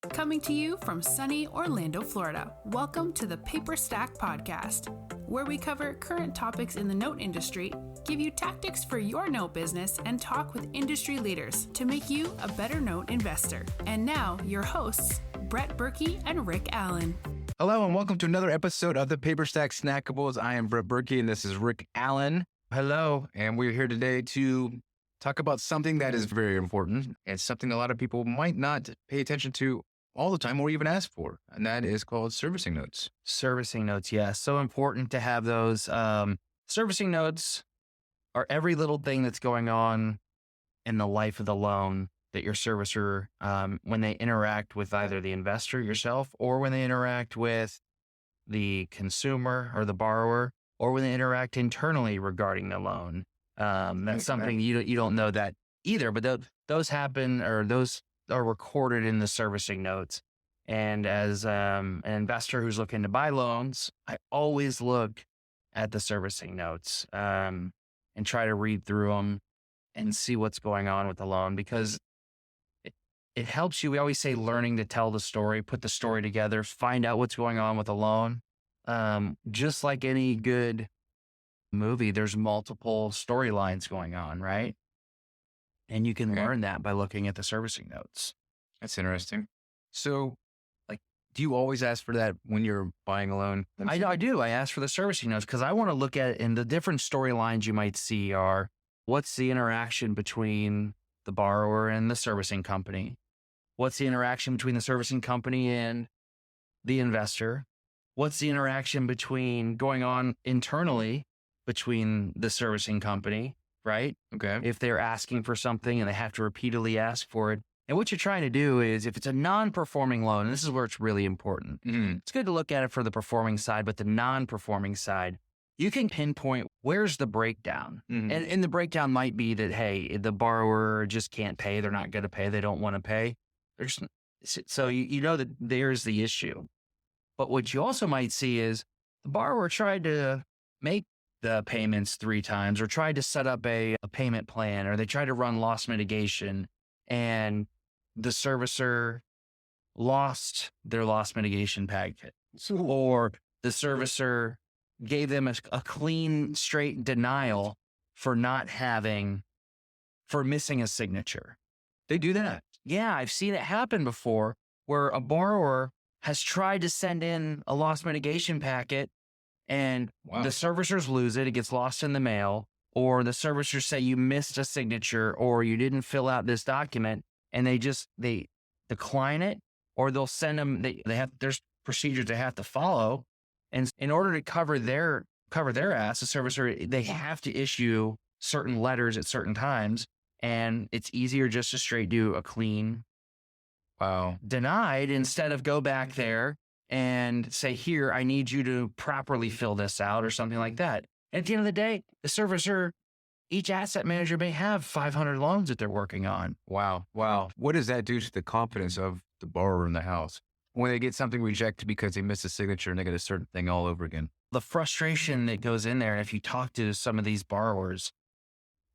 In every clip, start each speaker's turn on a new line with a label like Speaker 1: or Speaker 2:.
Speaker 1: Coming to you from sunny Orlando, Florida. Welcome to the Paperstac podcast, where we cover current topics in the note industry, give you tactics for your note business, and talk with industry leaders to make you a better note investor. And now, your hosts, Brett Burky and Rick Allen.
Speaker 2: Hello, and welcome to another episode of the Paperstac Snackables. I am Brett Burky, and this is Rick Allen. Hello, and we're here today to talk about something that is very important and something a lot of people might not pay attention to all the time or even ask for, and that is called servicing notes.
Speaker 3: Servicing notes, yeah. So important to have those. Servicing notes are every little thing that's going on in the life of the loan that your servicer, when they interact with either the investor yourself or when they interact with the consumer or the borrower or when they interact internally regarding the loan. That's something you don't know that either, but those happen, or those are recorded in the servicing notes. And as an investor who's looking to buy loans, I always look at the servicing notes and try to read through them and see what's going on with the loan, because it helps you. We always say learning to tell the story, put the story together, find out what's going on with the loan. Just like any good movie, there's multiple storylines going on, right? And you can learn that by looking at the servicing notes.
Speaker 2: That's interesting. So, do you always ask for that when you're buying a loan?
Speaker 3: I do. I ask for the servicing notes because I want to look at it, and the different storylines you might see are, what's the interaction between the borrower and the servicing company? What's the interaction between the servicing company and the investor? What's the interaction going on internally between the servicing company, right?
Speaker 2: Okay.
Speaker 3: If they're asking for something and they have to repeatedly ask for it. And what you're trying to do is, if it's a non-performing loan, and this is where it's really important, it's good to look at it for the performing side, but the non-performing side, you can pinpoint where's the breakdown. And the breakdown might be that, hey, the borrower just can't pay. They're not going to pay. They don't want to pay. So you know that there's the issue. But what you also might see is the borrower tried to make the payments 3 times, or tried to set up a payment plan, or they tried to run loss mitigation, and the servicer lost their loss mitigation packet, or the servicer gave them a clean, straight denial for missing a signature.
Speaker 2: They do that.
Speaker 3: Yeah, I've seen it happen before, where a borrower has tried to send in a loss mitigation packet, and the servicers lose it. It gets lost in the mail, or the servicers say you missed a signature, or you didn't fill out this document, and they decline it, or they'll send them. There's procedures they have to follow, and in order to cover their ass, the servicer, they have to issue certain letters at certain times, and it's easier just to straight do a clean denied, instead of go back there and say, here, I need you to properly fill this out, or something like that. At the end of the day, the servicer, each asset manager may have 500 loans that they're working on.
Speaker 2: Wow. What does that do to the confidence of the borrower in the house when they get something rejected because they missed a signature and they get a certain thing all over again?
Speaker 3: The frustration that goes in there, and if you talk to some of these borrowers,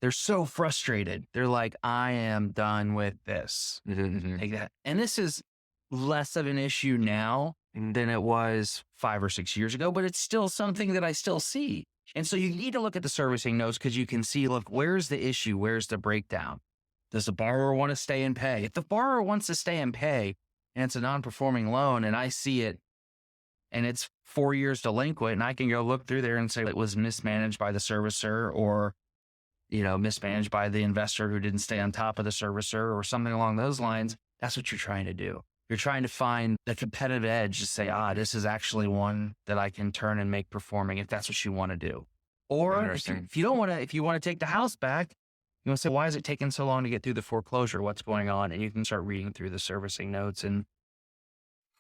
Speaker 3: they're so frustrated. They're like, I am done with this. Like that. And this is less of an issue now than it was 5 or 6 years ago, but it's still something that I still see. And so you need to look at the servicing notes, because you can see, look, where's the issue? Where's the breakdown? Does the borrower want to stay and pay? If the borrower wants to stay and pay, and it's a non-performing loan, and I see it, and it's 4 years delinquent, and I can go look through there and say it was mismanaged by the servicer, or mismanaged by the investor who didn't stay on top of the servicer, or something along those lines. That's what you're trying to do. You're trying to find the competitive edge to say, this is actually one that I can turn and make performing, if that's what you want to do. Or if you want to take the house back, you want to say, why is it taking so long to get through the foreclosure? What's going on? And you can start reading through the servicing notes and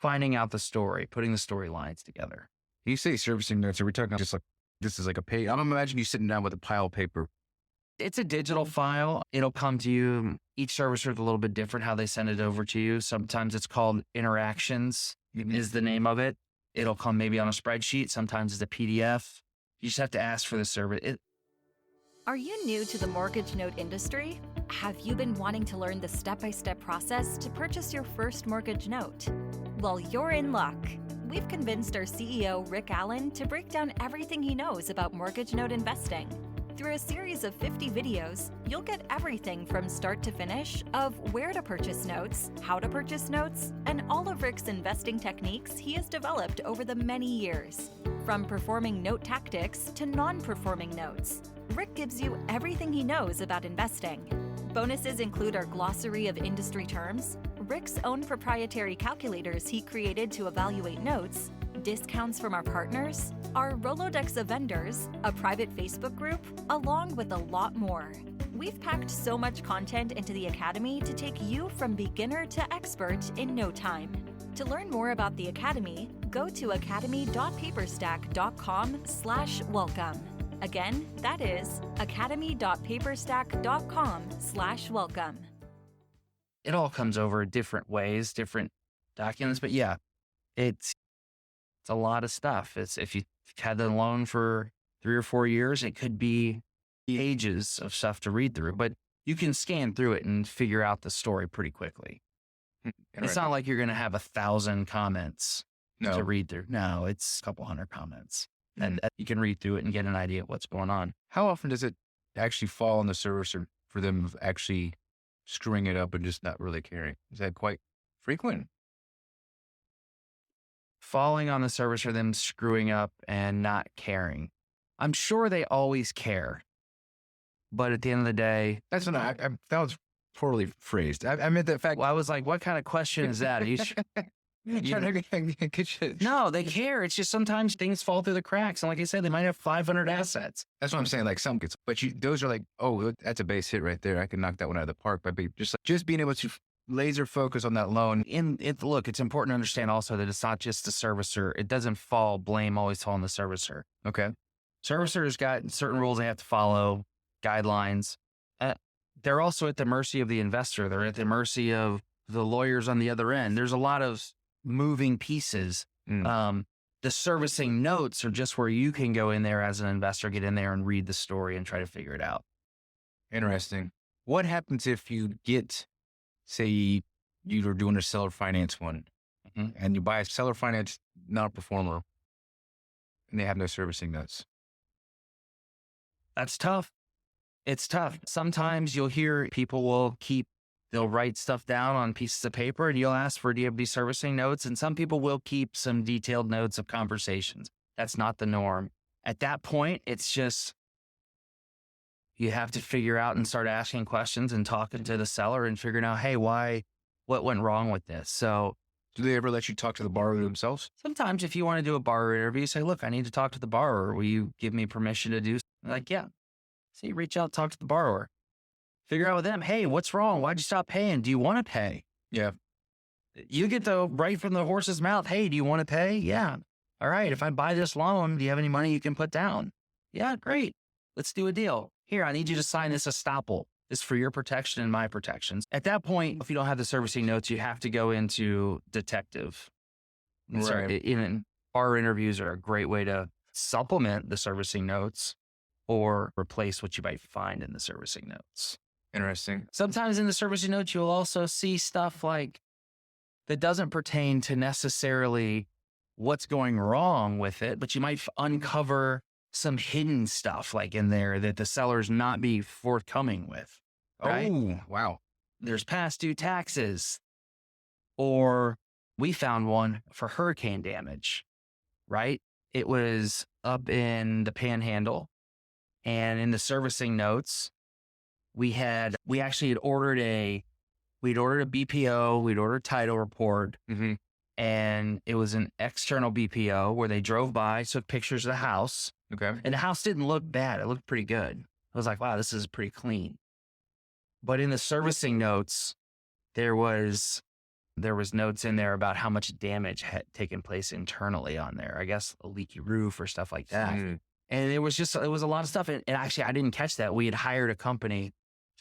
Speaker 3: finding out the story, putting the storylines together.
Speaker 2: You say servicing notes, are we talking just like, this is like a page? I'm imagining you sitting down with a pile of paper.
Speaker 3: It's a digital file. It'll come to you. Each servicer is a little bit different how they send it over to you. Sometimes it's called interactions is the name of it. It'll come maybe on a spreadsheet. Sometimes it's a PDF. You just have to ask for the service.
Speaker 4: Are you new to the mortgage note industry? Have you been wanting to learn the step-by-step process to purchase your first mortgage note? Well, you're in luck. We've convinced our CEO, Rick Allen, to break down everything he knows about mortgage note investing. Through a series of 50 videos, you'll get everything from start to finish of where to purchase notes, how to purchase notes, and all of Rick's investing techniques he has developed over the many years. From performing note tactics to non-performing notes, Rick gives you everything he knows about investing. Bonuses include our glossary of industry terms, Rick's own proprietary calculators he created to evaluate notes, discounts from our partners, our Rolodex of vendors, a private Facebook group, along with a lot more. We've packed so much content into the Academy to take you from beginner to expert in no time. To learn more about the Academy, go to academy.paperstac.com/welcome. Again, that is academy.paperstac.com/welcome.
Speaker 3: It all comes over different ways, different documents, but yeah, it's a lot of stuff. It's if you've had the loan for 3 or 4 years, it could be pages of stuff to read through, but you can scan through it and figure out the story pretty quickly. It's not like you're going to have 1,000 comments to read through. No, it's a couple hundred comments, and you can read through it and get an idea of what's going on.
Speaker 2: How often does it actually fall on the servicer for them actually screwing it up and just not really caring? Is that quite frequent?
Speaker 3: Falling on the service or them screwing up and not caring. I'm sure they always care, but at the end of the day,
Speaker 2: That's what that was poorly phrased. I meant the fact.
Speaker 3: well, I was like, what kind of question is that? Are you
Speaker 2: Trying to get you.
Speaker 3: No, they care. It's just sometimes things fall through the cracks. And like I said, they might have 500 assets.
Speaker 2: That's what I'm saying. Like some kids, but those are like, oh, that's a base hit right there. I can knock that one out of the park by just being able to laser focus on that loan.
Speaker 3: Look, it's important to understand also that it's not just the servicer. It doesn't blame always fall on the servicer.
Speaker 2: Okay.
Speaker 3: Servicers got certain rules they have to follow, guidelines. They're also at the mercy of the investor. They're at the mercy of the lawyers on the other end. There's a lot of moving pieces. The servicing notes are just where you can go in there as an investor, get in there and read the story and try to figure it out.
Speaker 2: Interesting. What happens if you get, say, you're doing a seller finance one and you buy a seller finance non-performer and they have no servicing notes?
Speaker 3: That's tough. It's tough. Sometimes you'll hear people they'll write stuff down on pieces of paper and you'll ask for, do you have these servicing notes? And some people will keep some detailed notes of conversations. That's not the norm. At that point, it's just, you have to figure out and start asking questions and talking to the seller and figuring out, hey, what went wrong with this? So
Speaker 2: do they ever let you talk to the borrower themselves?
Speaker 3: Sometimes if you want to do a borrower interview, you say, look, I need to talk to the borrower. Will you give me permission to do something? Like, yeah. So you reach out, talk to the borrower. Figure out with them, hey, what's wrong? Why'd you stop paying? Do you want to pay?
Speaker 2: Yeah.
Speaker 3: You get right from the horse's mouth. Hey, do you want to pay? Yeah. All right. If I buy this loan, do you have any money you can put down? Yeah, great. Let's do a deal. Here, I need you to sign this estoppel. It's for your protection and my protections. At that point, if you don't have the servicing notes, you have to go into detective.
Speaker 2: Right.
Speaker 3: So even borrower interviews are a great way to supplement the servicing notes or replace what you might find in the servicing notes.
Speaker 2: Interesting.
Speaker 3: Sometimes in the servicing notes, you'll also see stuff like that doesn't pertain to necessarily what's going wrong with it, but you might uncover some hidden stuff like in there that the seller's not be forthcoming with. Right?
Speaker 2: Oh, wow.
Speaker 3: There's past due taxes, or we found one for hurricane damage, right? It was up in the Panhandle, and in the servicing notes, we actually had ordered a BPO, we'd ordered a title report, and it was an external BPO where they drove by, took pictures of the house.
Speaker 2: Okay.
Speaker 3: And the house didn't look bad. It looked pretty good. I was like, wow, this is pretty clean. But in the servicing notes, there was notes in there about how much damage had taken place internally on there. I guess a leaky roof or stuff like that. And it was a lot of stuff. And actually, I didn't catch that. We had hired a company.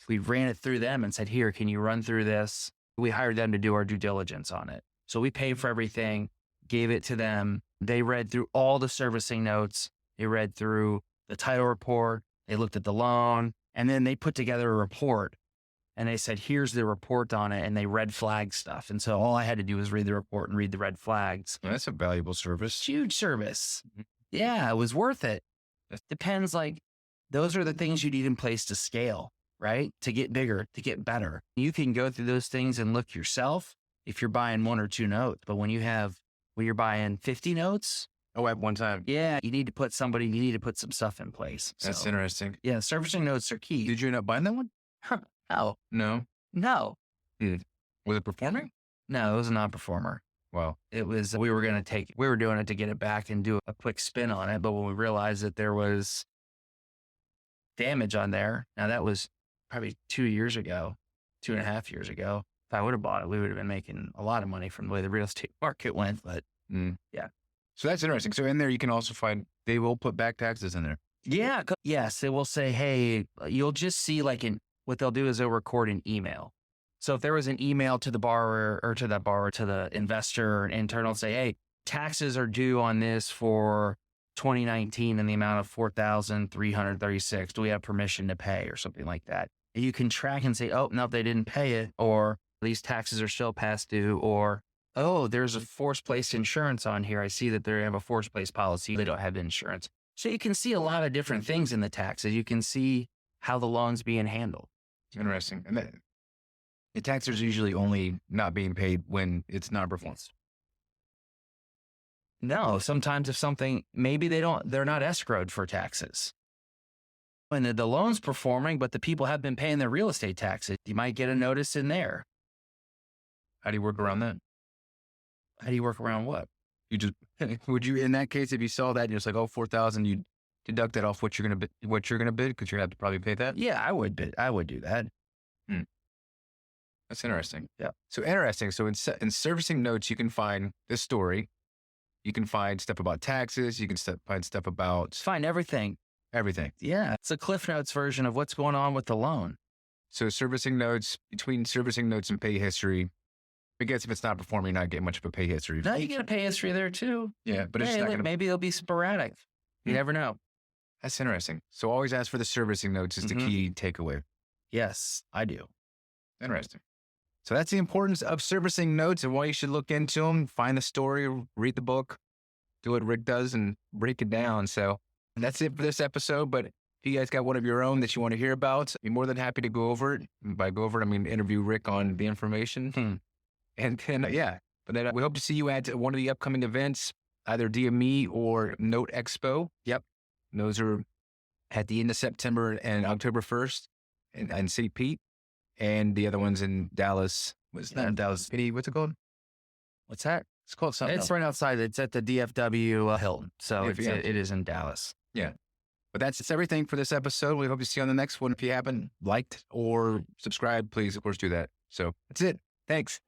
Speaker 3: We ran it through them and said, here, can you run through this? We hired them to do our due diligence on it. So we paid for everything, gave it to them. They read through all the servicing notes. They read through the title report. They looked at the loan, and then they put together a report. And they said, here's the report on it. And they red flag stuff. And so all I had to do was read the report and read the red flags.
Speaker 2: Well, that's a valuable service.
Speaker 3: Huge service. Yeah, it was worth it. It depends. Like, those are the things you need in place to scale, right? To get bigger, to get better. You can go through those things and look yourself if you're buying 1 or 2 notes. But when you're buying 50 notes.
Speaker 2: Oh, at one time.
Speaker 3: Yeah, you need to put some stuff in place.
Speaker 2: That's
Speaker 3: So,
Speaker 2: interesting.
Speaker 3: yeah, servicing notes are key.
Speaker 2: Did you end up buying that one?
Speaker 3: No,
Speaker 2: No.
Speaker 3: no,
Speaker 2: Was it performing?
Speaker 3: no, it was a non-performer.
Speaker 2: Wow.
Speaker 3: It was, we were doing it to get it back and do a quick spin on it. But when we realized that there was damage on there, now that was probably 2 years ago, 2.5 years ago. If I would have bought it, we would have been making a lot of money from the way the real estate market went. But yeah.
Speaker 2: So that's interesting. So in there, you can also find, they will put back taxes in there.
Speaker 3: Yeah. Yes. They will say, hey, you'll just see what they'll do is they'll record an email. So if there was an email to the borrower or to the investor or an internal, say, hey, taxes are due on this for 2019 in the amount of $4,336. Do we have permission to pay or something like that? And you can track and say, oh, no, they didn't pay it, or these taxes are still past due, or, oh, there's a forced place insurance on here. I see that they have a forced place policy. They don't have insurance. So you can see a lot of different things in the taxes. You can see how the loan's being handled.
Speaker 2: Interesting. And the taxes are usually only not being paid when it's not performed.
Speaker 3: No, sometimes if something, maybe they're not escrowed for taxes. And the loan's performing, but the people have been paying their real estate taxes. You might get a notice in there.
Speaker 2: How do you work around that?
Speaker 3: How do you work around what?
Speaker 2: You just, would you, in that case, if you saw that, you're just like, oh, 4,000, you deduct that off what you're going to bid, because you're going to have to probably pay that?
Speaker 3: Yeah, I would bid. I would do that.
Speaker 2: That's interesting.
Speaker 3: Yeah.
Speaker 2: So interesting. So in servicing notes, you can find this story. You can find stuff about taxes. You can find stuff about
Speaker 3: Find everything.
Speaker 2: everything.
Speaker 3: Yeah. It's a Cliff Notes version of what's going on with the loan.
Speaker 2: So servicing notes, between servicing notes and pay history, I guess if it's not performing, you're not getting much of a pay history.
Speaker 3: No, you get a pay history there too.
Speaker 2: Yeah, but it's
Speaker 3: Hey,
Speaker 2: just not
Speaker 3: look,
Speaker 2: going to.
Speaker 3: maybe it'll be sporadic. You never know.
Speaker 2: That's interesting. So always ask for the servicing notes is the key takeaway.
Speaker 3: Yes, I do.
Speaker 2: Interesting. So that's the importance of servicing notes and why you should look into them, find the story, read the book, do what Rick does and break it down. So that's it for this episode. But if you guys got one of your own that you want to hear about, be more than happy to go over it. And by go over it, I mean interview Rick on the information. And then, but then we hope to see you at one of the upcoming events, either DME or Note Expo. Yep. Those are at the end of September and October 1st in St. Pete. And the other one's in Dallas. What's that? Dallas. What's it called?
Speaker 3: What's that?
Speaker 2: It's called something
Speaker 3: It's
Speaker 2: else.
Speaker 3: right outside. It's at the DFW Hilton. So it is in Dallas.
Speaker 2: Yeah. But that's everything for this episode. We hope to see you on the next one. If you haven't liked or subscribed, please, of course, do that. So that's it. Thanks.